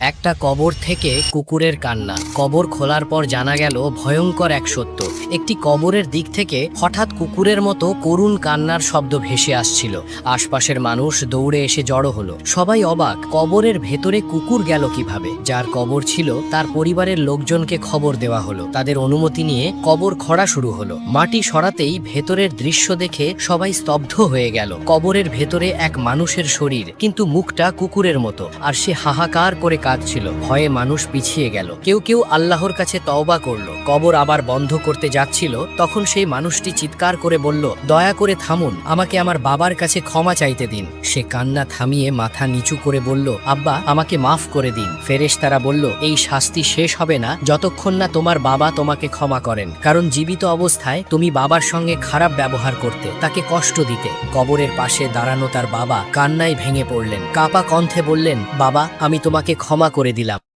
একটা কবর থেকে কুকুরের কান্না। কবর খোলার পর জানা গেল ভয়ঙ্কর এক সত্য। একটি কবরের দিক থেকে হঠাৎ কুকুরের মতো করুণ কান্নার শব্দ ভেসে আসছিল। আশপাশের মানুষ দৌড়ে এসে জড়ো হলো। সবাই অবাক, কবরের ভেতরে কুকুর গেল কিভাবে? যার কবর ছিল তার পরিবারের লোকজনকে খবর দেওয়া হলো। তাদের অনুমতি নিয়ে কবর খোঁড়া শুরু হলো। মাটি সরাতেই ভেতরের দৃশ্য দেখে সবাই স্তব্ধ হয়ে গেল। কবরের ভেতরে এক মানুষের শরীর, কিন্তু মুখটা কুকুরের মতো, আর সে হাহাকার করে কাঁদছিল। ভয়ে মানুষ পিছিয়ে গেল। কেউ কেউ আল্লাহর কাছে তওবা করলো। কবর আবার বন্ধ করতে যাচ্ছিল, তখন সেই মানুষটি চিৎকার করে বলল, দয়া করে থামুন, আমাকে আমার বাবার কাছে ক্ষমা চাইতে দিন। সে কান্না থামিয়ে মাথা নিচু করে বলল, আব্বা, আমাকে মাফ করে দিন। ফেরেশতারা বলল, এই শাস্তি শেষ হবে না যতক্ষণ না তোমার বাবা তোমাকে ক্ষমা করেন, কারণ জীবিত অবস্থায় তুমি বাবার সঙ্গে খারাপ ব্যবহার করতে, তাকে কষ্ট দিতে। কবরের পাশে দাঁড়ানো তার বাবা কান্নায় ভেঙে পড়লেন। কাপা কণ্ঠে বললেন, বাবা, আমি তোমাকে ক্ষমা করে দিলাম।